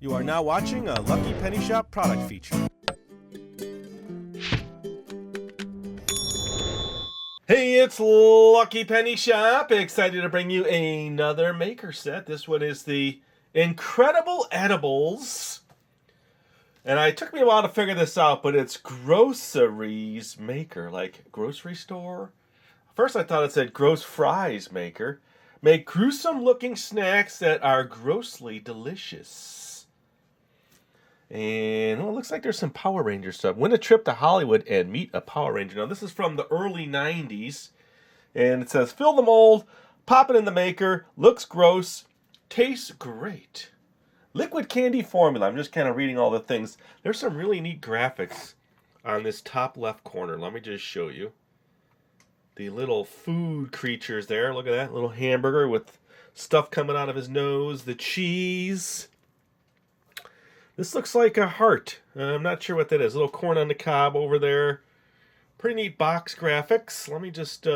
You are now watching a Lucky Penny Shop product feature. Hey, it's Lucky Penny Shop. Excited to bring you another maker set. This one is the Incredible Edibles. And it took me a while to figure this out, but it's Gross-Eries maker, like grocery store. First I thought it said Gross Fries maker. Make gruesome looking snacks that are grossly delicious. And it looks like there's some Power Ranger stuff. Win a trip to Hollywood and meet a Power Ranger. Now this is from the early 90s. And it says, fill the mold, pop it in the maker, looks gross, tastes great. Liquid candy formula. I'm just kind of reading all the things. There's some really neat graphics on this top left corner. Let me just show you. The little food creatures there. Look at that little hamburger with stuff coming out of his nose. The cheese. This looks like a heart. I'm not sure what that is. A little corn on the cob over there. Pretty neat box graphics. Let me just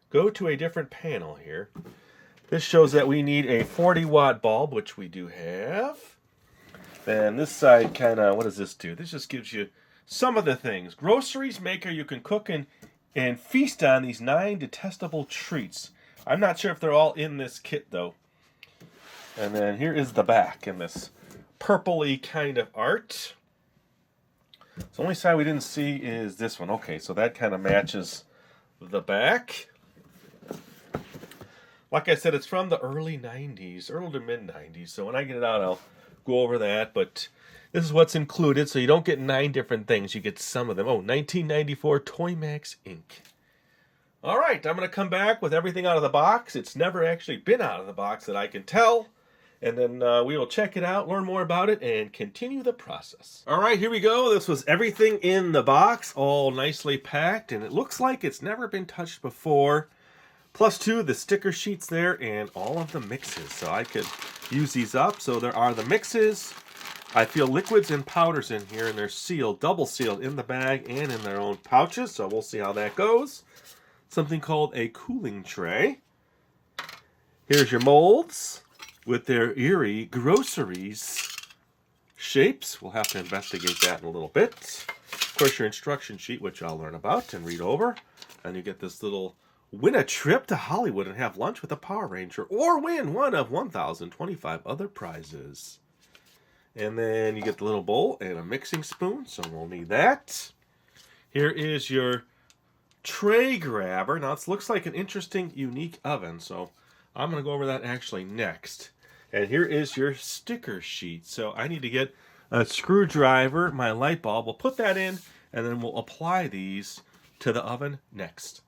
go to a different panel here. This shows that we need a 40-watt bulb, which we do have. Then this side kind of, what does this do? This just gives you some of the things. Groceries maker, you can cook and feast on these 9 detestable treats. I'm not sure if they're all in this kit, though. And then here is the back in this purpley kind of art. The only side we didn't see is this one. Okay, so that kind of matches the back. Like I said, it's from the early 90s, early to mid 90s. So when I get it out, I'll go over that. But this is what's included. So you don't get 9 different things. You get some of them. Oh, 1994 Toy Max ink. All right, I'm going to come back with everything out of the box. It's never actually been out of the box that I can tell. And then we will check it out, learn more about it, and continue the process. All right, here we go. This was everything in the box, all nicely packed. And it looks like it's never been touched before. +2, the sticker sheets there, and all of the mixes. So I could use these up. So there are the mixes. I feel liquids and powders in here, and they're sealed, double sealed in the bag and in their own pouches. So we'll see how that goes. Something called a cooling tray. Here's your molds with their eerie Gross-Eries shapes. We'll have to investigate that in a little bit. Of course, your instruction sheet, which I'll learn about and read over. And you get this little win a trip to Hollywood and have lunch with a Power Ranger, or win one of 1,025 other prizes. And then you get the little bowl and a mixing spoon, so we'll need that. Here is your tray grabber. Now, it looks like an interesting, unique oven, so I'm going to go over that actually next. And here is your sticker sheet. So I need to get a screwdriver, my light bulb. We'll put that in, and then we'll apply these to the oven next.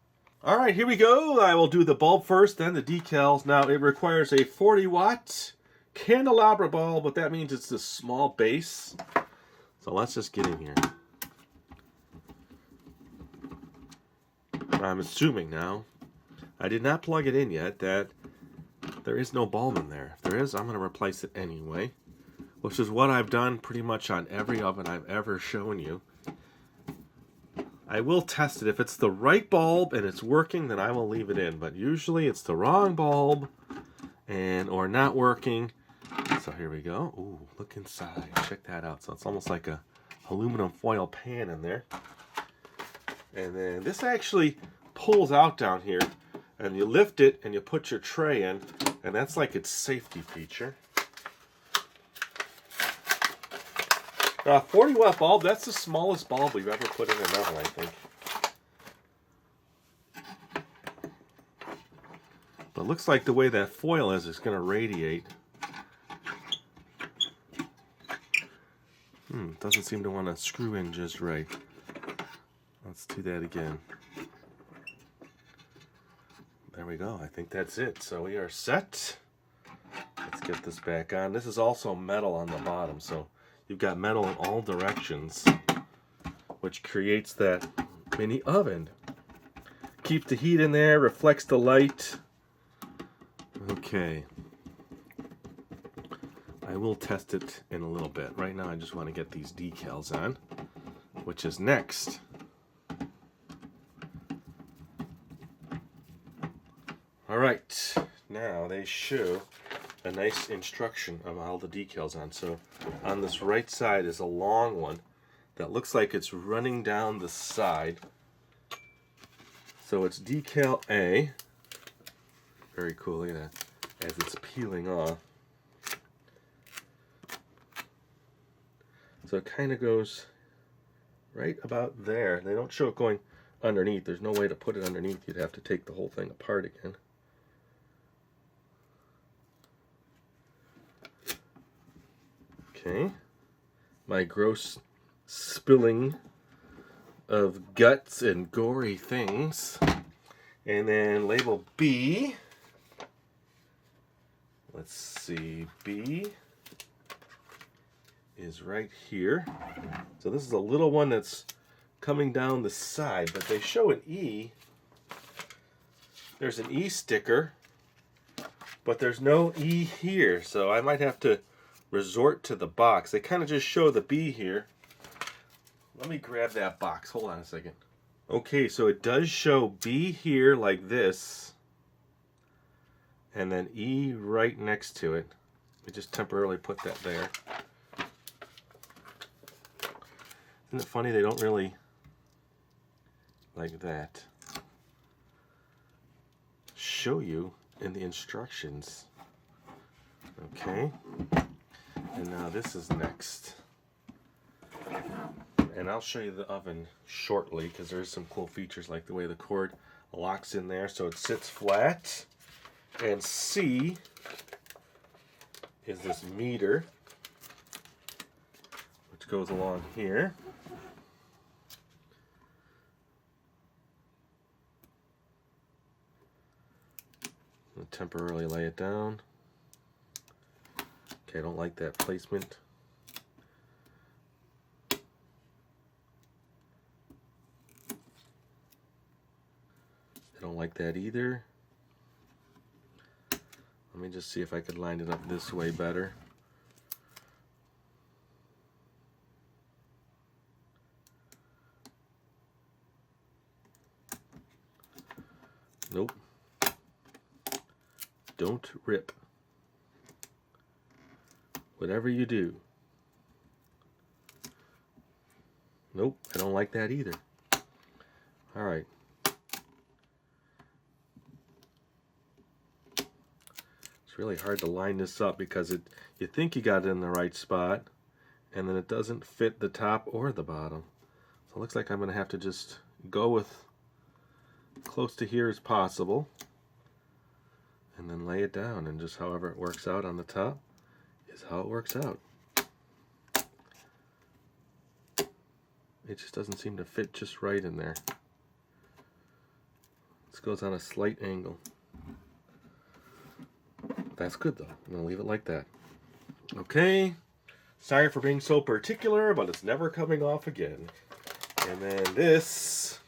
All right, here we go. I will do the bulb first, then the decals. Now, it requires a 40-watt candelabra bulb, but that means it's this small base. So let's just get in here. I'm assuming now, I did not plug it in yet, that there is no bulb in there. If there is, I'm going to replace it anyway, which is what I've done pretty much on every oven I've ever shown you. I will test it. If it's the right bulb and it's working, then I will leave it in. But usually it's the wrong bulb or not working. So here we go. Ooh, look inside. Check that out. So it's almost like a aluminum foil pan in there. And then this actually pulls out down here. And you lift it and you put your tray in. And that's like its safety feature. 40-watt bulb, that's the smallest bulb we've ever put in an oven, I think. But it looks like the way that foil is, it's going to radiate. Doesn't seem to want to screw in just right. Let's do that again. There we go. I think that's it. So we are set. Let's get this back on. This is also metal on the bottom, so you've got metal in all directions, which creates that mini oven. Keep the heat in there, reflects the light. Okay. I will test it in a little bit. Right now I just want to get these decals on, which is next. All right. Now they show a nice instruction of all the decals on. So on this right side is a long one that looks like it's running down the side. So it's decal A. Very cool, look at that, as it's peeling off. So it kind of goes right about there. They don't show it going underneath. There's no way to put it underneath. You'd have to take the whole thing apart again. Okay, my gross spilling of guts and gory things. And then label B. Let's see, B is right here. So this is a little one that's coming down the side, but they show an E. There's an E sticker, but there's no E here, so I might have to resort to the box. They kind of just show the B here. Let me grab that box. Hold on a second. Okay, so it does show B here like this, and then E right next to it. We just temporarily put that there. Isn't it funny they don't really, like that, show you in the instructions? Okay. And now this is next. And I'll show you the oven shortly because there's some cool features like the way the cord locks in there so it sits flat. And C is this meter, which goes along here. I'll temporarily lay it down. Okay, I don't like that placement. I don't like that either. Let me just see if I could line it up this way better. Nope. Don't rip. Whatever you do. Nope, I don't like that either. All right. It's really hard to line this up because you think you got it in the right spot, and then it doesn't fit the top or the bottom. So it looks like I'm going to have to just go with close to here as possible, and then lay it down, and just however it works out on the top is how it works out. It just doesn't seem to fit just right in there. This goes on a slight angle. That's good though. I'm going to leave it like that. Okay. Sorry for being so particular, but it's never coming off again. And then this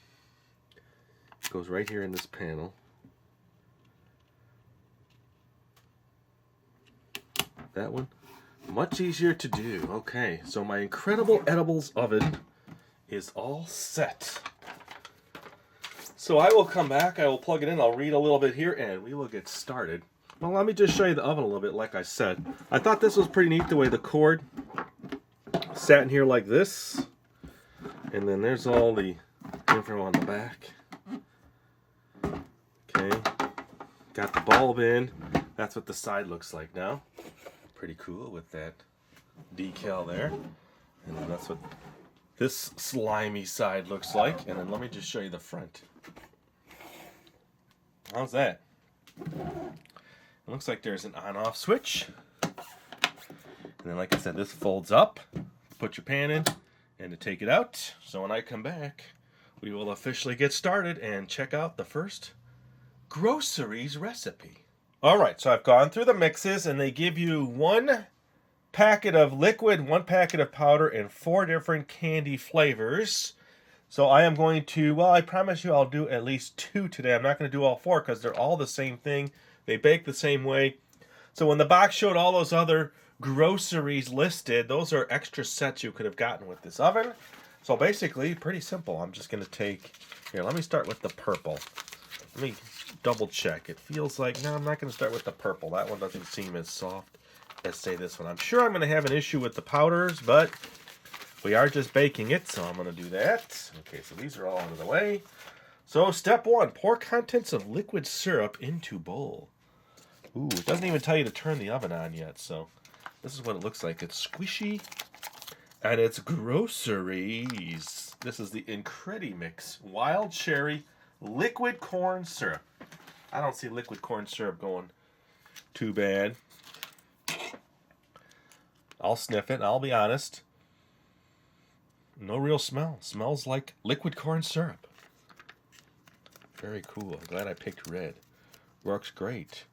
goes right here in this panel. That one, much easier to do. Okay, so my incredible edibles oven is all set. So I will come back, I will plug it in, I'll read a little bit here, and we will get started. Well, let me just show you the oven a little bit, like I said. I thought this was pretty neat, the way the cord sat in here like this. And then there's all the info on the back. Okay, got the bulb in. That's what the side looks like now. Pretty cool with that decal there. And then that's what this slimy side looks like. And then let me just show you the front. How's that? It looks like there's an on-off switch. And then, like I said, this folds up. Put your pan in and to take it out. So when I come back, we will officially get started and check out the first Gross-Eries recipe. Alright, so I've gone through the mixes, and they give you 1 packet of liquid, 1 packet of powder, and 4 different candy flavors. So I am going to, well, I promise you I'll do at least 2 today. I'm not going to do all 4 because they're all the same thing. They bake the same way. So when the box showed all those other Gross-Eries listed, those are extra sets you could have gotten with this oven. So basically, pretty simple. I'm just going to take, here, let me start with the purple. Let me double check. It feels like, no, I'm not going to start with the purple. That one doesn't seem as soft as, say, this one. I'm sure I'm going to have an issue with the powders, but we are just baking it, so I'm going to do that. Okay, so these are all out of the way. So step 1, pour contents of liquid syrup into bowl. Ooh, it doesn't even tell you to turn the oven on yet, so this is what it looks like. It's squishy, and it's Gross-Eries. This is the Incredimix Wild Cherry Liquid Corn Syrup. I don't see liquid corn syrup going too bad. I'll sniff it, and I'll be honest. No real smell. Smells like liquid corn syrup. Very cool. I'm glad I picked red. Works great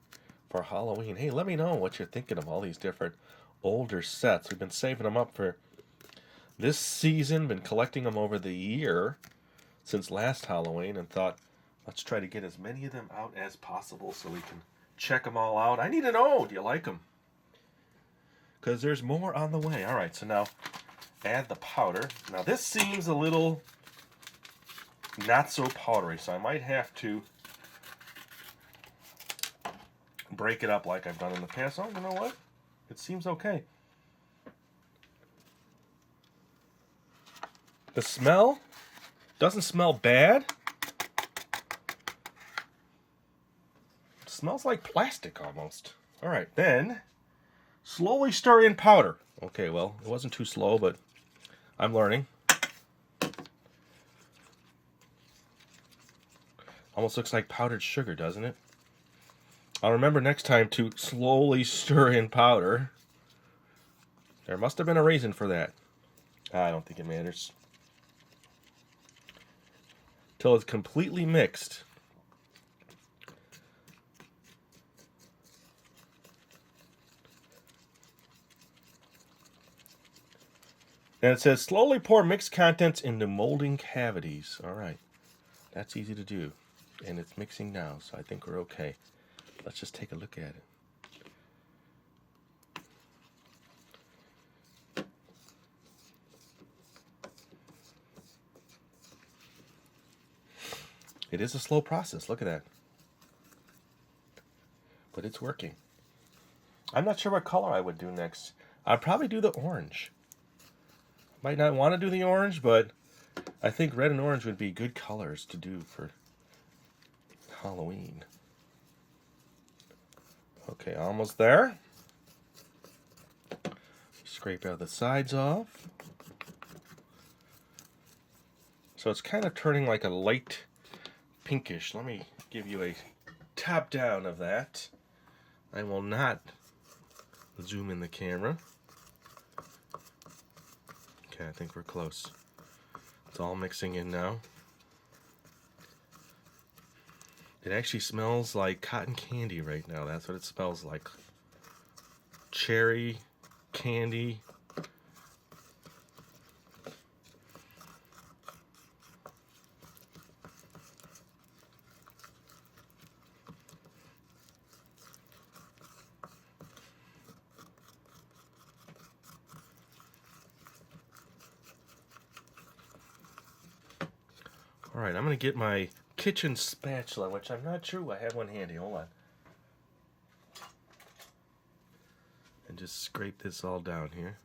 for Halloween. Hey, let me know what you're thinking of all these different older sets. We've been saving them up for this season, been collecting them over the year since last Halloween, and thought, let's try to get as many of them out as possible so we can check them all out. I need to know, do you like them? Because there's more on the way. All right, so now add the powder. Now this seems a little not so powdery, so I might have to break it up like I've done in the past. Oh, you know what? It seems okay. The smell doesn't smell bad. It smells like plastic almost. All right, then slowly stir in powder. Okay, well, it wasn't too slow, but I'm learning. Almost looks like powdered sugar, doesn't it? I'll remember next time to slowly stir in powder. There must have been a reason for that. I don't think it matters. Till it's completely mixed. And it says, slowly pour mixed contents into molding cavities. All right. That's easy to do. And it's mixing now, so I think we're okay. Let's just take a look at it. It is a slow process. Look at that. But it's working. I'm not sure what color I would do next. I'd probably do the orange. Might not want to do the orange, but I think red and orange would be good colors to do for Halloween. Okay, almost there. Scrape out the sides off. So it's kind of turning like a light pinkish. Let me give you a top down of that. I will not zoom in the camera. Okay, I think we're close. It's all mixing in now. It actually smells like cotton candy right now. That's what it smells like. Cherry candy. All right, I'm going to get my kitchen spatula, which I'm not sure I have one handy. Hold on. And just scrape this all down here.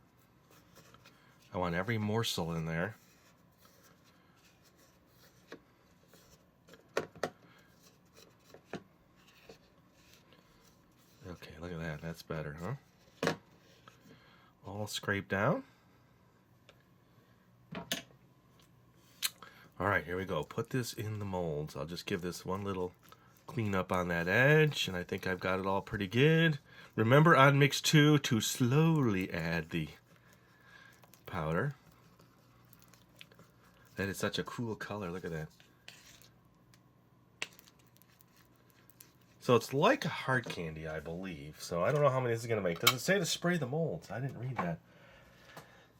I want every morsel in there. Okay, look at that. That's better, huh? All scraped down. All right, here we go. Put this in the molds. I'll just give this one little clean up on that edge, and I think I've got it all pretty good. Remember on mix 2 to slowly add the powder. That is such a cool color. Look at that. So it's like a hard candy, I believe. So I don't know how many this is going to make. Does it say to spray the molds? I didn't read that.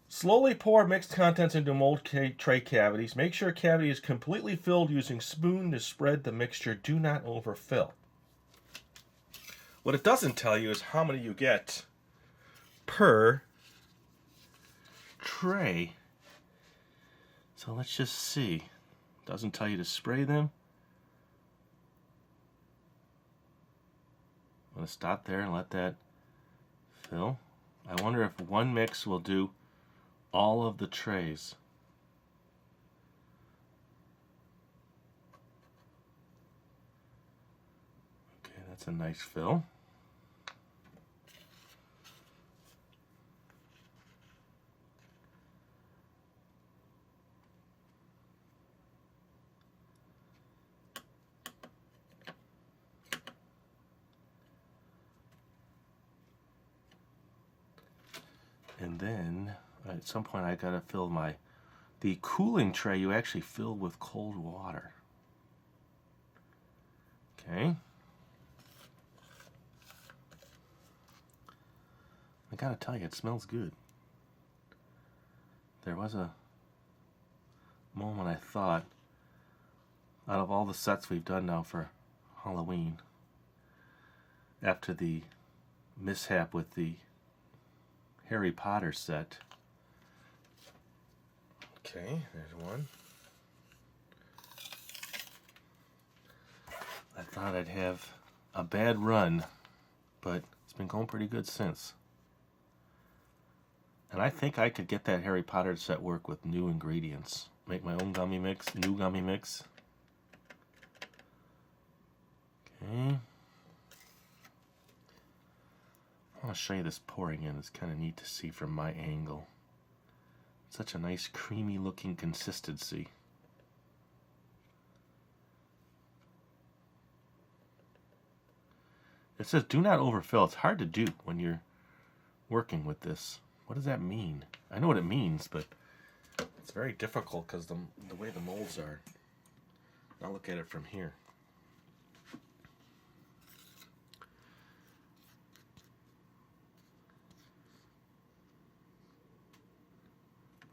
Slowly pour mixed contents into mold tray cavities. Make sure cavity is completely filled using spoon to spread the mixture. Do not overfill. What it doesn't tell you is how many you get per tray. So let's just see. It doesn't tell you to spray them. I'm going to stop there and let that fill. I wonder if one mix will do all of the trays. Okay, that's a nice fill. And then at some point I gotta fill the cooling tray you actually fill with cold water. Okay. I gotta tell you, it smells good. There was a moment I thought, out of all the sets we've done now for Halloween, after the mishap with the Harry Potter set. Okay, there's one. I thought I'd have a bad run, but it's been going pretty good since. And I think I could get that Harry Potter set work with new ingredients. Make my own gummy mix, new gummy mix. Okay. I want to show you this pouring in. It's kind of neat to see from my angle. Such a nice creamy looking consistency. It says do not overfill. It's hard to do when you're working with this. What does that mean? I know what it means, but it's very difficult because the way the molds are. I'll look at it from here.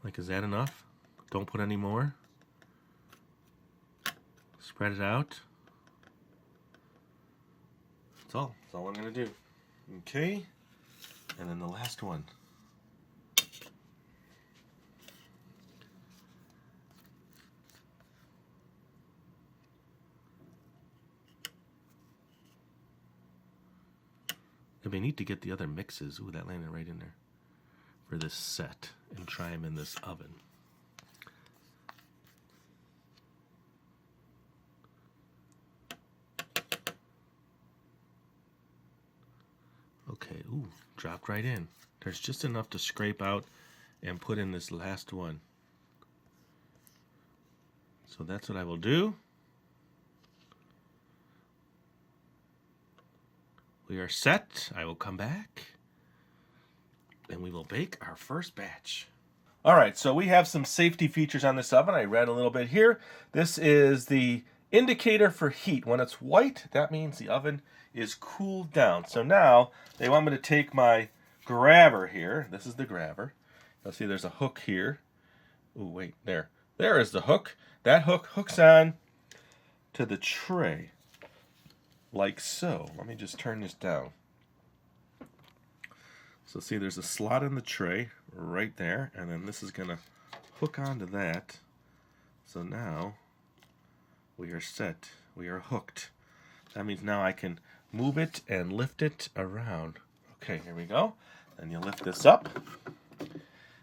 Like, is that enough? Don't put any more. Spread it out. That's all. That's all I'm going to do. Okay. And then the last one. It'd be neat to get the other mixes. Ooh, that landed right in there. For this set. And try them in this oven. Okay, ooh, dropped right in. There's just enough to scrape out and put in this last one. So that's what I will do. We are set. I will come back and we will bake our first batch. All right, so we have some safety features on this oven. I read a little bit here. This is the indicator for heat. When it's white, that means the oven is cooled down. So now they want me to take my grabber here. This is the grabber. You'll see there's a hook here. Oh, wait, there. There is the hook. That hook hooks on to the tray like so. Let me just turn this down. So see, there's a slot in the tray right there, and then this is going to hook onto that. So now we are set. We are hooked. That means now I can move it and lift it around. Okay, here we go. Then you lift this up.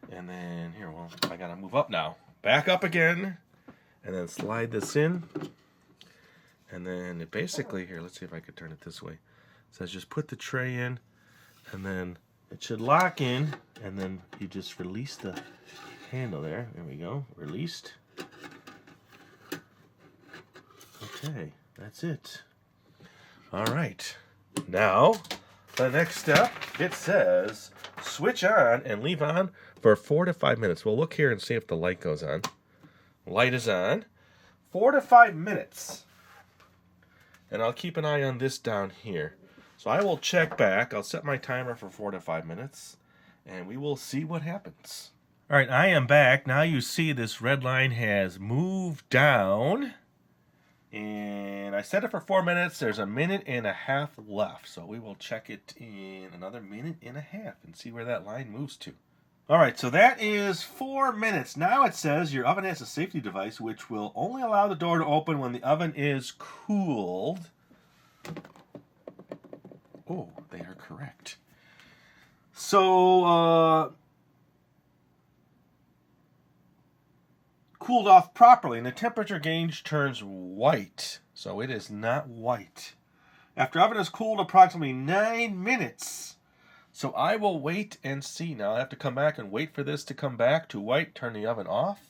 And then here, well, I got to move up now. Back up again. And then slide this in. And then it basically, here, let's see if I could turn it this way. It says just put the tray in, and then it should lock in, and then you just release the handle there. There we go. Released. Okay, that's it. All right. Now, the next step, it says switch on and leave on for 4 to 5 minutes. We'll look here and see if the light goes on. Light is on. 4 to 5 minutes. And I'll keep an eye on this down here. So I will check back. I'll set my timer for 4 to 5 minutes, and we will see what happens. All right, I am back. Now you see this red line has moved down, and I set it for 4 minutes. There's a minute and a half left, so we will check it in another minute and a half and see where that line moves to. All right, so that is 4 minutes. Now it says your oven has a safety device which will only allow the door to open when the oven is cooled. Oh, they are correct. So, cooled off properly, and the temperature gauge turns white. So it is not white. After oven is cooled approximately 9 minutes. So I will wait and see now. I have to come back and wait for this to come back to white, turn the oven off,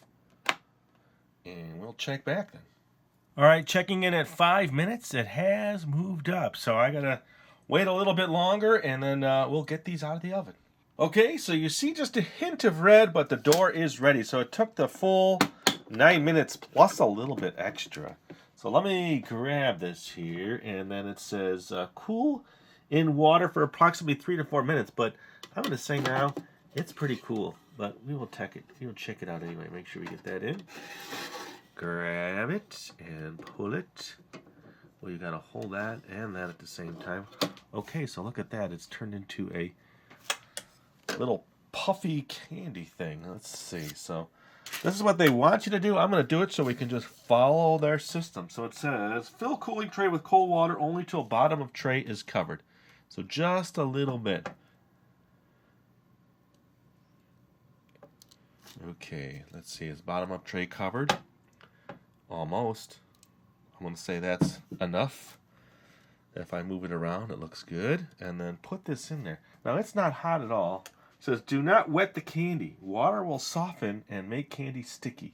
and we'll check back then. All right, checking in at 5 minutes. It has moved up, so I gotta wait a little bit longer, and then we'll get these out of the oven. Okay, so you see just a hint of red, but the door is ready. So it took the full 9 minutes plus a little bit extra. So let me grab this here, and then it says cool in water for approximately 3 to 4 minutes. But I'm going to say now, it's pretty cool. But we will check it. We'll check it out anyway. Make sure we get that in. Grab it and pull it. Well, you got to hold that and that at the same time. Okay, so look at that. It's turned into a little puffy candy thing. Let's see. So this is what they want you to do. I'm going to do it so we can just follow their system. So it says, fill cooling tray with cold water only till bottom of tray is covered. So just a little bit. Okay, let's see. Is bottom of tray covered? Almost. I'm going to say that's enough. If I move it around, it looks good. And then put this in there. Now, it's not hot at all. It says, do not wet the candy. Water will soften and make candy sticky.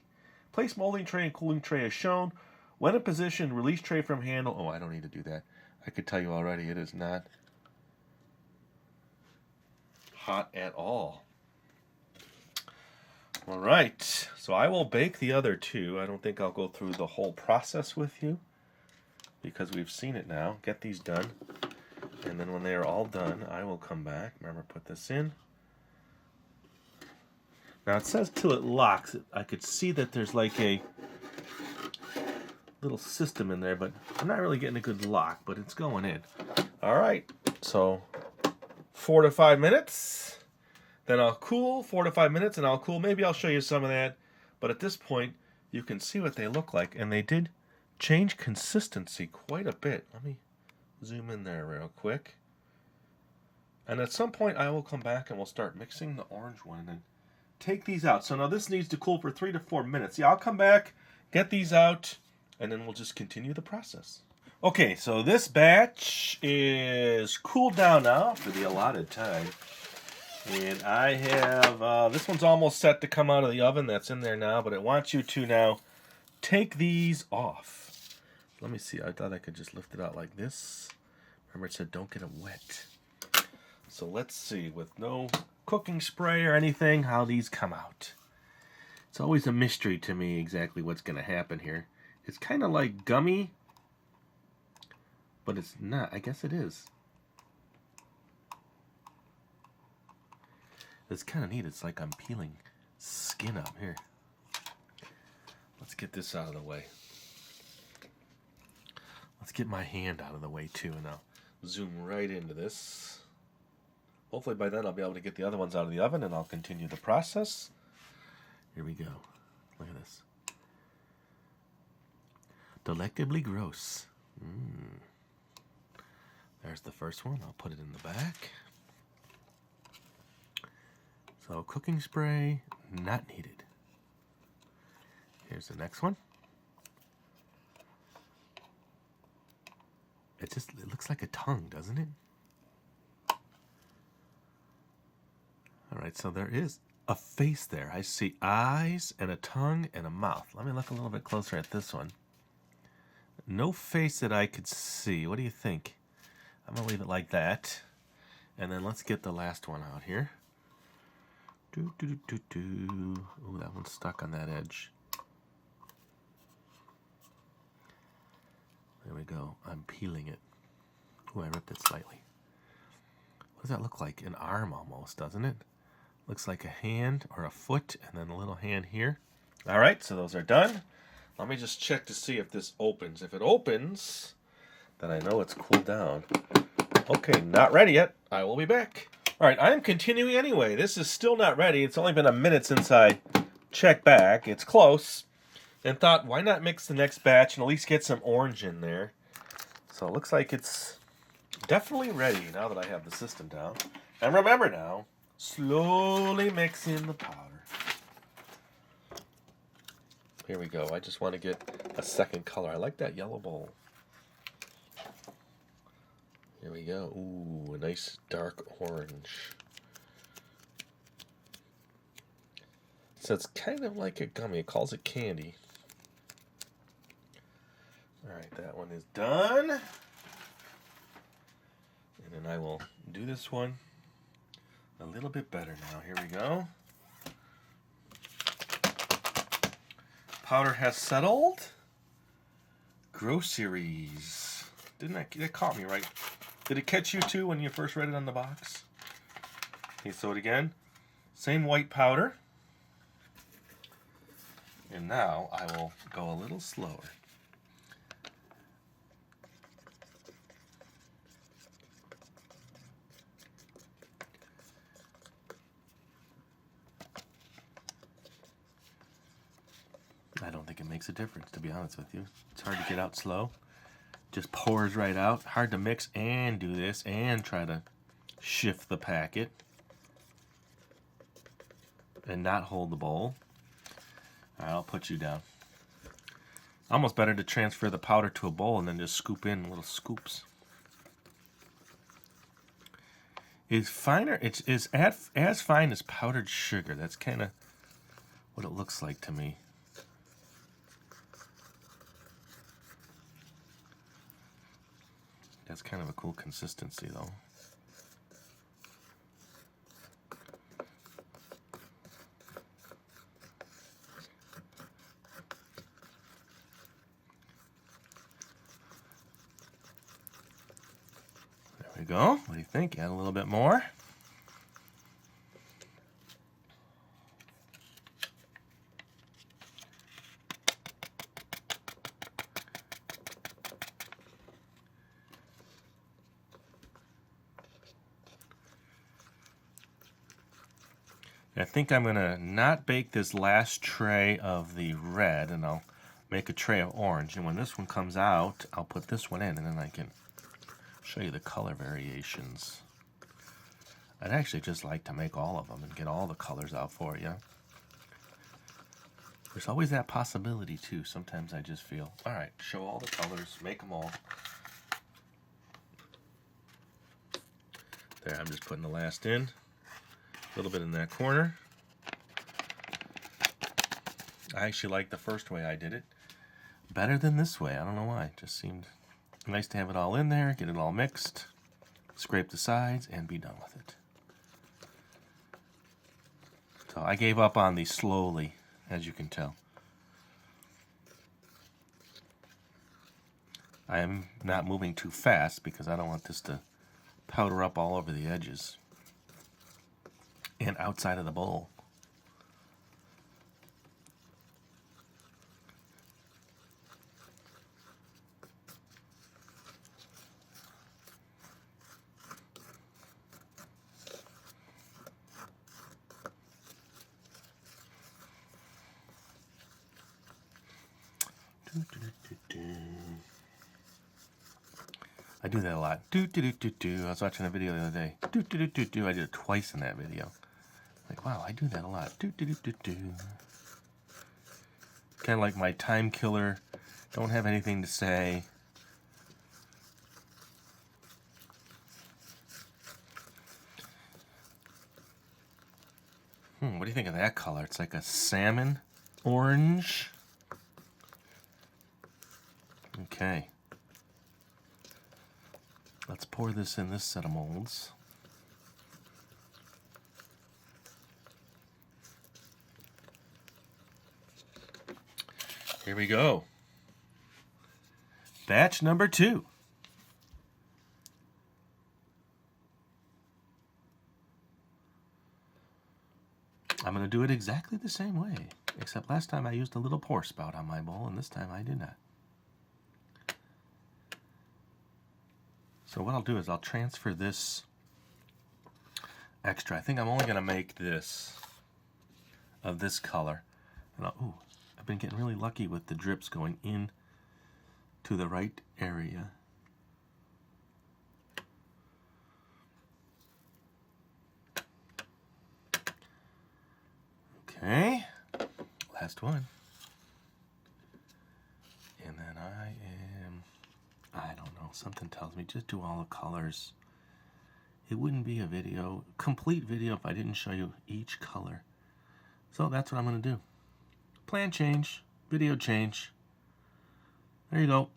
Place molding tray and cooling tray as shown. When in position, release tray from handle. Oh, I don't need to do that. I could tell you already, it is not hot at all. All right, so I will bake the other two. I don't think I'll go through the whole process with you because we've seen it now. Get these done. And then when they are all done, I will come back. Remember, put this in. Now it says till it locks. I could see that there's like a little system in there, but I'm not really getting a good lock, but it's going in. All right, so 4 to 5 minutes. Then I'll cool 4 to 5 minutes, and I'll cool. Maybe I'll show you some of that. But at this point, you can see what they look like, and they did change consistency quite a bit. Let me zoom in there real quick. And at some point, I will come back and we'll start mixing the orange one and then take these out. So now this needs to cool for 3 to 4 minutes. Yeah, I'll come back, get these out, and then we'll just continue the process. Okay, so this batch is cooled down now for the allotted time. And I have, this one's almost set to come out of the oven. That's in there now, but it wants you to now take these off. Let me see. I thought I could just lift it out like this. Remember it said don't get it wet. So let's see, with no cooking spray or anything, how these come out. It's always a mystery to me exactly what's going to happen here. It's kind of like gummy, but it's not. I guess it is. It's kind of neat. It's like I'm peeling skin up here. Let's get this out of the way. Let's get my hand out of the way too, and I'll zoom right into this. Hopefully by then I'll be able to get the other ones out of the oven, and I'll continue the process. Here we go. Look at this. Delectably gross. There's the first one. I'll put it in the back. So cooking spray, not needed. Here's the next one. It looks like a tongue, doesn't it? All right, so there is a face there. I see eyes and a tongue and a mouth. Let me look a little bit closer at this one. No face that I could see. What do you think? I'm going to leave it like that. And then let's get the last one out here. Ooh, that one's stuck on that edge. There we go. I'm peeling it. Ooh, I ripped it slightly. What does that look like? An arm almost, doesn't it? Looks like a hand or a foot and then a little hand here. All right, so those are done. Let me just check to see if this opens. If it opens, then I know it's cooled down. Okay, not ready yet. I will be back. All right, I am continuing anyway. This is still not ready. It's only been a minute since I checked back. It's close. And thought, why not mix the next batch and at least get some orange in there? So it looks like it's definitely ready now that I have the system down. And remember now, slowly mix in the powder. Here we go. I just want to get a second color. I like that yellow bowl. Here we go. Ooh, a nice dark orange. So it's kind of like a gummy. It calls it candy. Alright, that one is done. And then I will do this one a little bit better now. Here we go. Powder has settled. Gross-Eries. That caught me right. Did it catch you too when you first read it on the box? Okay, so it again. Same white powder. And now I will go a little slower. I don't think it makes a difference, to be honest with you. It's hard to get out slow. Just pours right out. Hard to mix and do this and try to shift the packet and not hold the bowl. All right, I'll put you down. Almost better to transfer the powder to a bowl and then just scoop in little scoops. It's finer. It's as fine as powdered sugar. That's kind of what it looks like to me. That's kind of a cool consistency, though. There we go. What do you think? Add a little bit more. I think I'm going to not bake this last tray of the red, and I'll make a tray of orange. And when this one comes out, I'll put this one in, and then I can show you the color variations. I'd actually just like to make all of them and get all the colors out for you. There's always that possibility, too. Sometimes I just feel, all right, show all the colors, make them all. There, I'm just putting the last in. A little bit in that corner. I actually like the first way I did it better than this way. I don't know why. It just seemed nice to have it all in there, get it all mixed, scrape the sides, and be done with it. So I gave up on these slowly, as you can tell. I am not moving too fast because I don't want this to powder up all over the edges and outside of the bowl. I do that a lot. I was watching a video the other day. I did it twice in that video. Like, wow, I do that a lot. Kind of like my time killer. Don't have anything to say. What do you think of that color? It's like a salmon orange. Okay. Let's pour this in this set of molds. Here we go. Batch number 2. I'm going to do it exactly the same way, except last time I used a little pour spout on my bowl, and this time I did not. So what I'll do is I'll transfer this extra. I think I'm only going to make this of this color. And I've been getting really lucky with the drips going in to the right area. Okay, last one. And then I don't know, something tells me just do all the colors. It wouldn't be a complete video if I didn't show you each color. So that's what I'm going to do. Plan change, video change. There you go.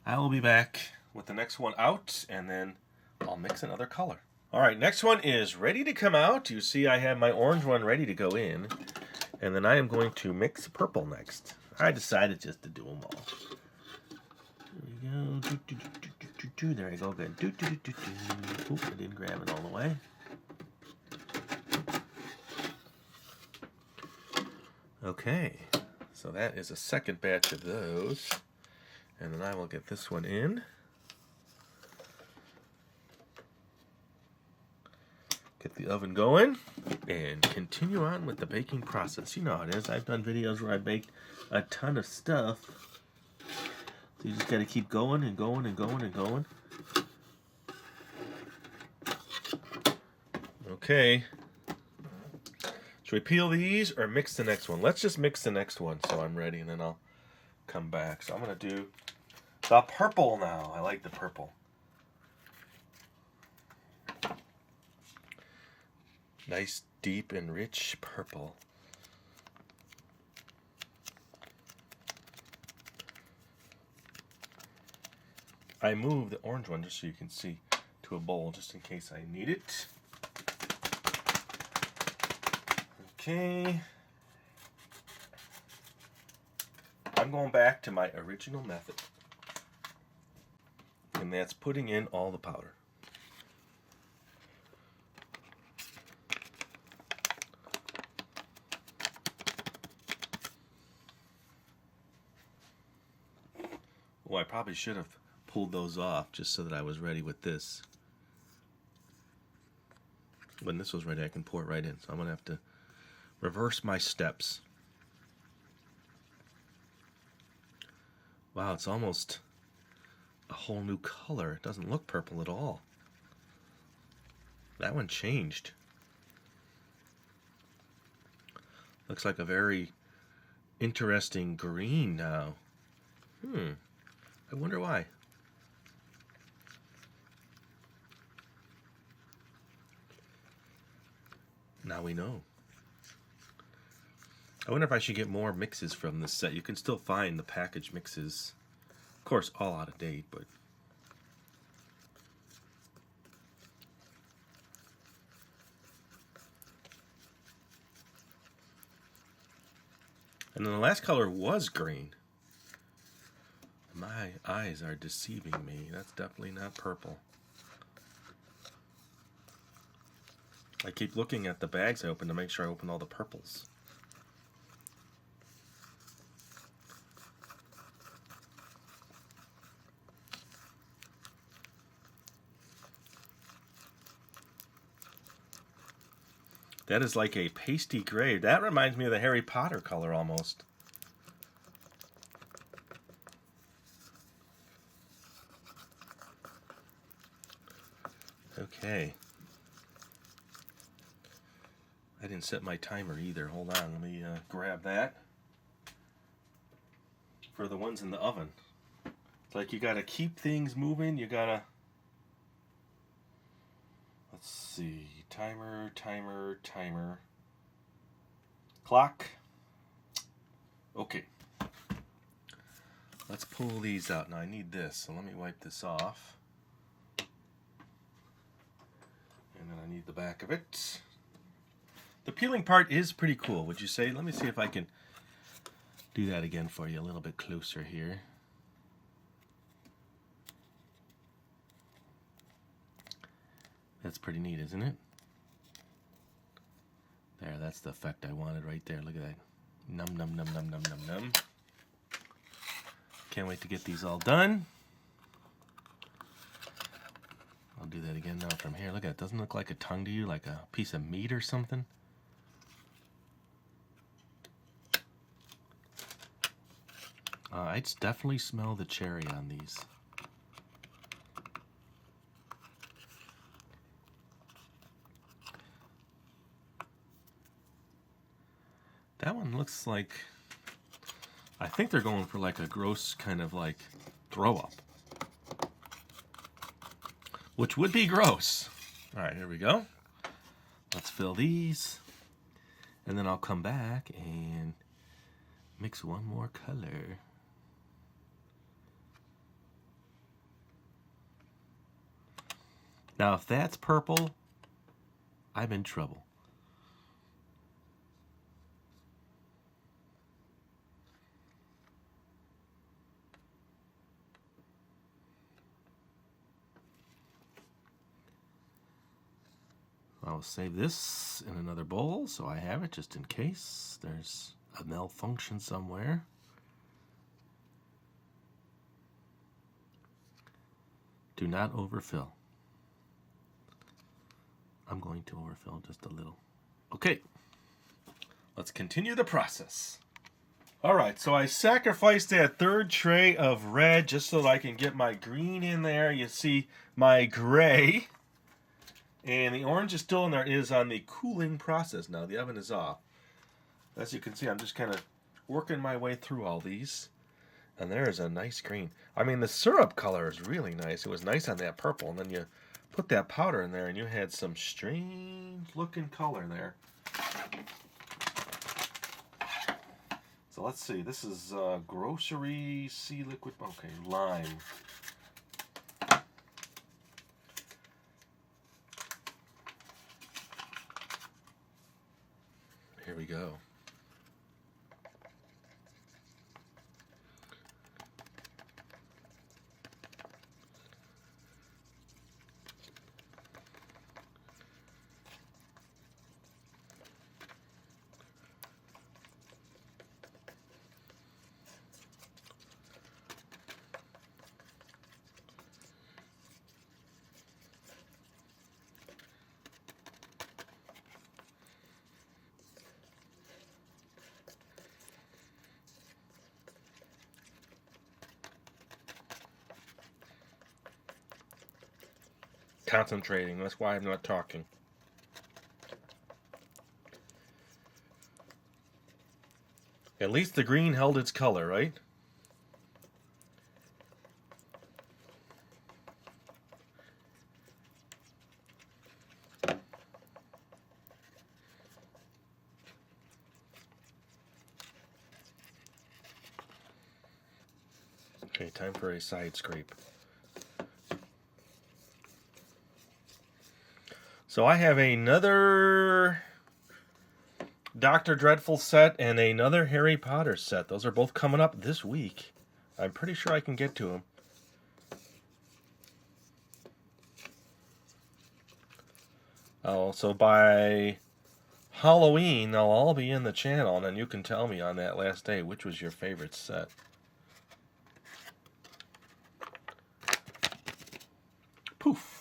I will be back with the next one out, and then I'll mix another color. All right, next one is ready to come out. You see I have my orange one ready to go in, and then I am going to mix purple next. I decided just to do them all. There we go. There you go. Good. Oop, I didn't grab it all the way. Okay, so that is a second batch of those. And then I will get this one in. Get the oven going and continue on with the baking process. You know how it is. I've done videos where I baked a ton of stuff. So you just got to keep going and going and going and going. Okay. Should we peel these or mix the next one? Let's just mix the next one so I'm ready, and then I'll come back. So I'm going to do the purple now. I like the purple. Nice, deep, and rich purple. I moved the orange one just so you can see to a bowl just in case I need it. Okay. I'm going back to my original method. And that's putting in all the powder. Well, I probably should have pulled those off just so that I was ready with this. When this was ready, I can pour it right in. So I'm going to have to reverse my steps. Wow, it's almost a whole new color. It doesn't look purple at all. That one changed. Looks like a very interesting green now. I wonder why. Now we know. I wonder if I should get more mixes from this set. You can still find the package mixes. Of course, all out of date, but... And then the last color was green. My eyes are deceiving me. That's definitely not purple. I keep looking at the bags I open to make sure I open all the purples. That is like a pasty gray. That reminds me of the Harry Potter color almost. Okay. I didn't set my timer either. Hold on, let me grab that. For the ones in the oven. It's like you gotta keep things moving. You gotta... Let's see. Timer. Clock. Okay. Let's pull these out. Now I need this, so let me wipe this off. And then I need the back of it. The peeling part is pretty cool, would you say? Let me see if I can do that again for you a little bit closer here. That's pretty neat, isn't it? There, that's the effect I wanted right there. Look at that. Num, num, num, num, num, num, num. Can't wait to get these all done. I'll do that again now from here. Look at it. Doesn't it look like a tongue to you, like a piece of meat or something? I'd definitely smell the cherry on these. That one looks like, I think they're going for like a gross kind of like throw up, which would be gross. All right, here we go. Let's fill these, and then I'll come back and mix one more color. Now, if that's purple, I'm in trouble. I'll save this in another bowl so I have it just in case there's a malfunction somewhere. Do not overfill. I'm going to overfill just a little. Okay, let's continue the process. All right, so I sacrificed that third tray of red just so that I can get my green in there. You see my gray. And the orange is still in there. It is on the cooling process now. The oven is off. As you can see, I'm just kind of working my way through all these. And there is a nice green. I mean, the syrup color is really nice. It was nice on that purple. And then you put that powder in there and you had some strange looking color there. So let's see. This is Gross-Eries Sea Liquid. Okay, lime. Here we go. Concentrating. That's why I'm not talking. At least the green held its color, right? Okay, time for a side scrape. So I have another Dr. Dreadful set and another Harry Potter set. Those are both coming up this week. I'm pretty sure I can get to them. Oh, so by Halloween, they'll all be in the channel, and then you can tell me on that last day which was your favorite set. Poof.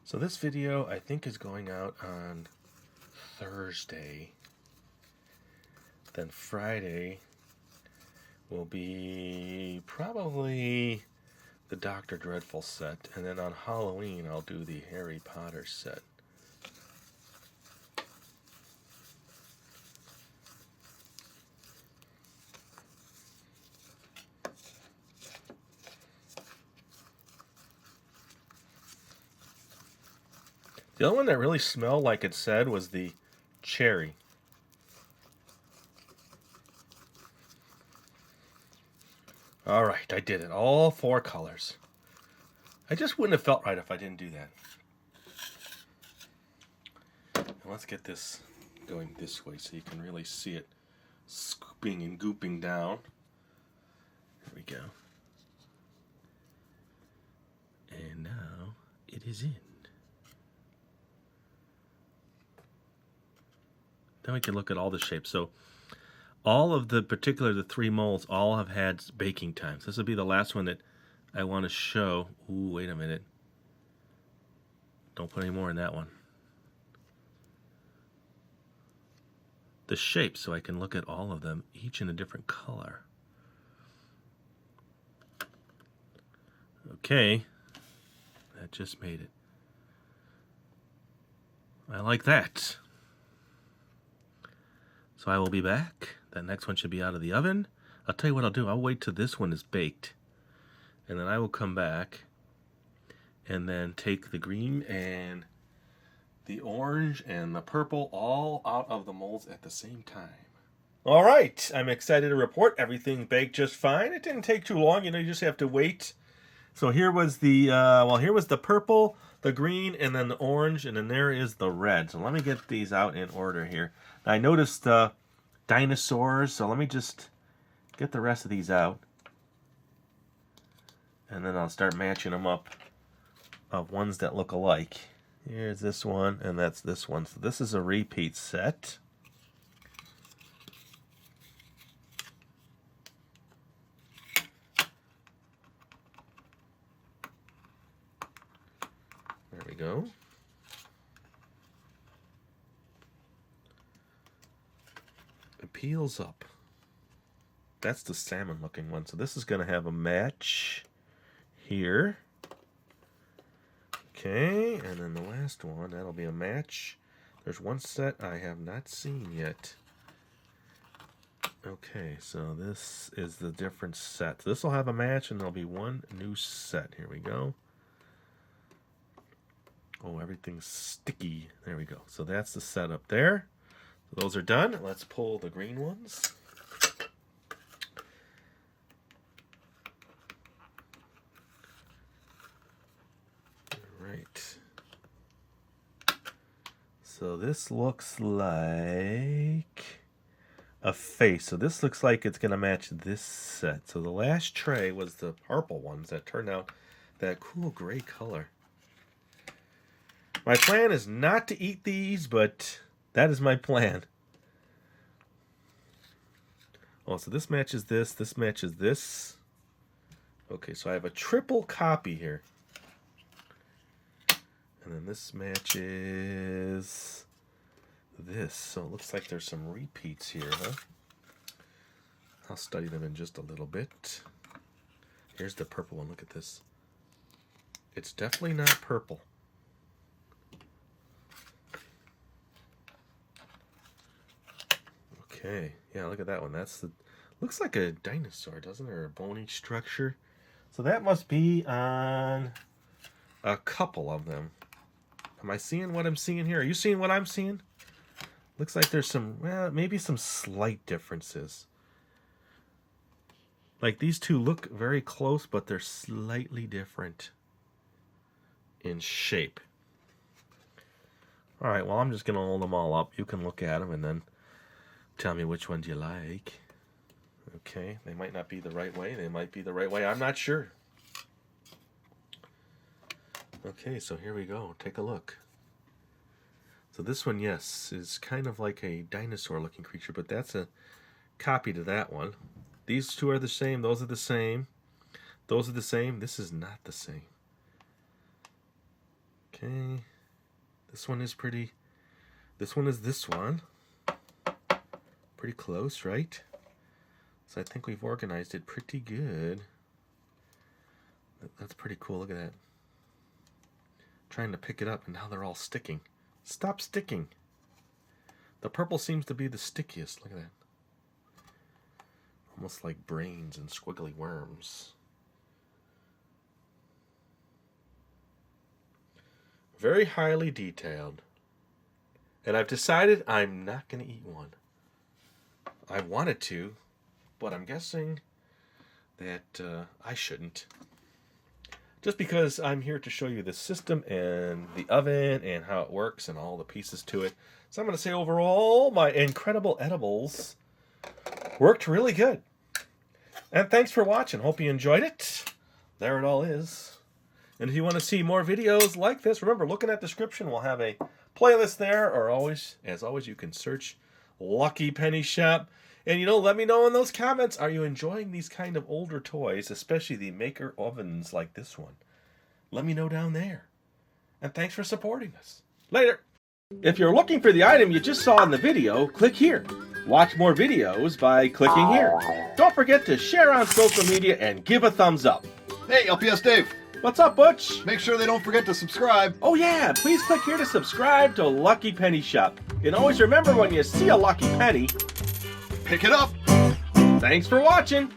So this video, I think, is going out on Thursday. Then Friday will be probably the Dr. Dreadful set. And then on Halloween, I'll do the Harry Potter set. The only one that really smelled like it said was the cherry. All right, I did it. All 4 colors. I just wouldn't have felt right if I didn't do that. Now let's get this going this way so you can really see it scooping and gooping down. There we go. And now it is in. Then we can look at all the shapes. So all of the the 3 molds all have had baking times. This will be the last one that I want to show. Ooh, wait a minute. Don't put any more in that one. the shape so I can look at all of them, each in a different color. Okay, that just made it. I like that. So I will be back. That next one should be out of the oven. I'll tell you what I'll do. I'll wait till this one is baked. And then I will come back and then take the green and the orange and the purple all out of the molds at the same time. All right, I'm excited to report everything baked just fine. It didn't take too long. You just have to wait. So here was the, here was the purple, the green, and then the orange, and then there is the red. So let me get these out in order here. I noticed dinosaurs, so let me just get the rest of these out. And then I'll start matching them up of ones that look alike. Here's this one, and that's this one. So this is a repeat set. There we go. It peels up. That's the salmon looking one. So this is going to have a match here. Okay, and then the last one, that'll be a match. There's one set I have not seen yet. Okay, so this is the different set. This will have a match, and there'll be one new set. Here we go. Oh, everything's sticky. There we go. So that's the set up there. So those are done. Let's pull the green ones. Right. So this looks like a face. So this looks like it's going to match this set. So the last tray was the purple ones that turned out that cool gray color. My plan is not to eat these, but that is my plan. Oh, so this matches this matches this. Okay, so I have a triple copy here. And then this matches this. So it looks like there's some repeats here, huh? I'll study them in just a little bit. Here's the purple one. Look at this. It's definitely not purple. Okay. Yeah, look at that one. That's the... Looks like a dinosaur, doesn't it? Or a bony structure. So that must be on a couple of them. Am I seeing what I'm seeing here? Are you seeing what I'm seeing? Looks like there's some, well, maybe some slight differences. Like these two look very close, but they're slightly different in shape. All right, well, I'm just going to hold them all up. You can look at them and then tell me which ones you like. Okay, they might not be the right way. They might be the right way. I'm not sure. Okay, so here we go. Take a look. So this one, yes, is kind of like a dinosaur-looking creature, but that's a copy to that one. These two are the same. Those are the same. Those are the same. This is not the same. Okay. This one is pretty... This one is this one. Pretty close, right? So I think we've organized it pretty good. That's pretty cool. Look at that. Trying to pick it up, and now they're all sticking. Stop sticking. The purple seems to be the stickiest. Look at that. Almost like brains and squiggly worms. Very highly detailed. And I've decided I'm not going to eat one. I wanted to, but I'm guessing that I shouldn't. Just because I'm here to show you the system and the oven and how it works and all the pieces to it. So I'm going to say overall, my incredible edibles worked really good. And thanks for watching. Hope you enjoyed it. There it all is. And if you want to see more videos like this, remember, look in that description. We'll have a playlist there. Or always, as always, you can search Lucky Penny Shop. And, let me know in those comments, are you enjoying these kind of older toys, especially the maker ovens like this one? Let me know down there. And thanks for supporting us. Later. If you're looking for the item you just saw in the video, click here. Watch more videos by clicking here. Don't forget to share on social media and give a thumbs up. Hey, LPS-Dave. What's up, Butch? Make sure they don't forget to subscribe. Oh yeah, please click here to subscribe to Lucky Penny Shop. And always remember, when you see a lucky penny, Pick it up. thanks for watching.